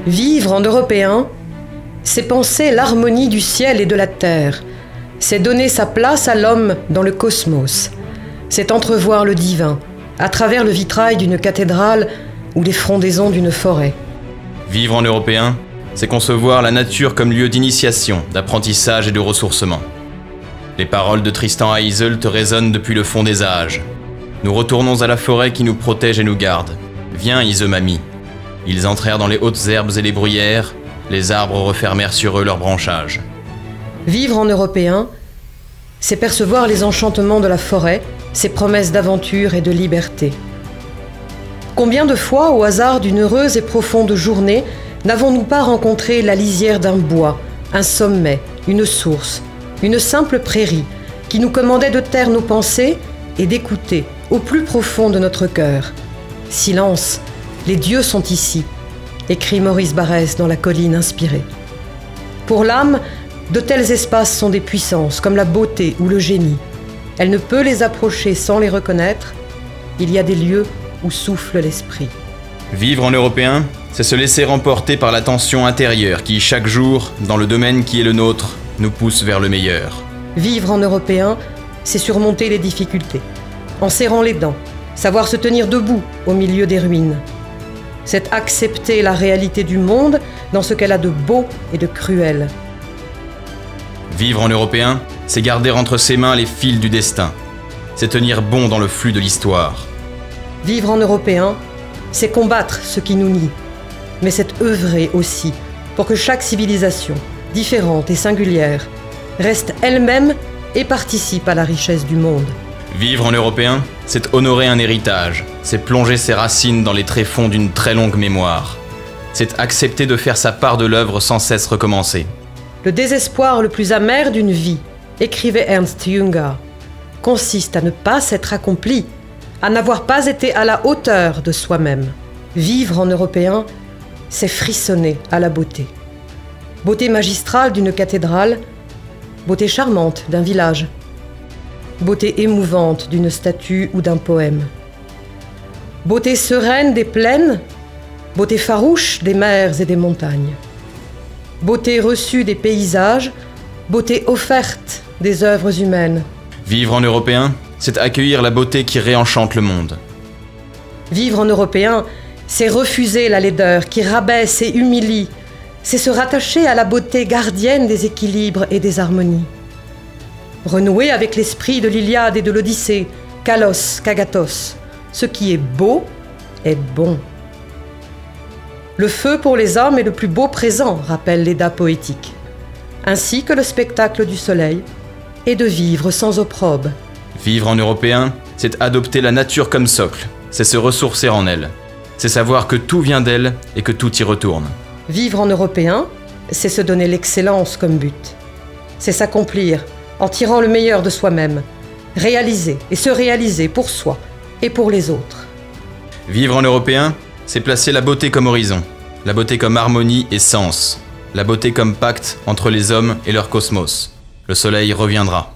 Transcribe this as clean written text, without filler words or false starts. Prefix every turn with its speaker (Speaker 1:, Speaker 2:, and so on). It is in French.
Speaker 1: Vivre en Européen, c'est penser l'harmonie du ciel et de la terre, c'est donner sa place à l'homme dans le cosmos, c'est entrevoir le divin à travers le vitrail d'une cathédrale ou les frondaisons d'une forêt.
Speaker 2: Vivre en Européen, c'est concevoir la nature comme lieu d'initiation, d'apprentissage et de ressourcement. Les paroles de Tristan à Iseult résonnent depuis le fond des âges. Nous retournons à la forêt qui nous protège et nous garde. Viens, Ise mamie. Ils entrèrent dans les hautes herbes et les bruyères, les arbres refermèrent sur eux leurs branchages.
Speaker 1: Vivre en Européen, c'est percevoir les enchantements de la forêt, ses promesses d'aventure et de liberté. Combien de fois, au hasard d'une heureuse et profonde journée, n'avons-nous pas rencontré la lisière d'un bois, un sommet, une source, une simple prairie, qui nous commandait de taire nos pensées et d'écouter au plus profond de notre cœur. Silence, les dieux sont ici, écrit Maurice Barrès dans La colline inspirée. Pour l'âme, de tels espaces sont des puissances, comme la beauté ou le génie. Elle ne peut les approcher sans les reconnaître. Il y a des lieux où souffle l'esprit.
Speaker 2: Vivre en Européen, c'est se laisser emporter par la tension intérieure qui, chaque jour, dans le domaine qui est le nôtre, nous pousse vers le meilleur.
Speaker 1: Vivre en Européen, c'est surmonter les difficultés, en serrant les dents, savoir se tenir debout au milieu des ruines. C'est accepter la réalité du monde dans ce qu'elle a de beau et de cruel.
Speaker 2: Vivre en Européen, c'est garder entre ses mains les fils du destin. C'est tenir bon dans le flux de l'histoire.
Speaker 1: Vivre en Européen, c'est combattre ce qui nous nie, mais c'est œuvrer aussi pour que chaque civilisation, différente et singulière, reste elle-même et participe à la richesse du monde.
Speaker 2: Vivre en Européen, c'est honorer un héritage, c'est plonger ses racines dans les tréfonds d'une très longue mémoire. C'est accepter de faire sa part de l'œuvre sans cesse recommencer.
Speaker 1: Le désespoir le plus amer d'une vie, écrivait Ernst Jünger, consiste à ne pas s'être accompli, à n'avoir pas été à la hauteur de soi-même. Vivre en Européen, c'est frissonner à la beauté. Beauté magistrale d'une cathédrale, beauté charmante d'un village, beauté émouvante d'une statue ou d'un poème. Beauté sereine des plaines, beauté farouche des mers et des montagnes. Beauté reçue des paysages, beauté offerte des œuvres humaines.
Speaker 2: Vivre en Européen, c'est accueillir la beauté qui réenchante le monde.
Speaker 1: Vivre en Européen, c'est refuser la laideur qui rabaisse et humilie. C'est se rattacher à la beauté gardienne des équilibres et des harmonies. Renouer avec l'esprit de l'Iliade et de l'Odyssée, Kalos, Kagatos. Ce qui est beau est bon. Le feu pour les hommes est le plus beau présent, rappelle l'Éda poétique, ainsi que le spectacle du soleil, et de vivre sans opprobre.
Speaker 2: Vivre en Européen, c'est adopter la nature comme socle, c'est se ressourcer en elle, c'est savoir que tout vient d'elle et que tout y retourne.
Speaker 1: Vivre en Européen, c'est se donner l'excellence comme but. C'est s'accomplir en tirant le meilleur de soi-même, réaliser et se réaliser pour soi et pour les autres.
Speaker 2: Vivre en Européen, c'est placer la beauté comme horizon, la beauté comme harmonie et sens, la beauté comme pacte entre les hommes et leur cosmos. Le soleil reviendra.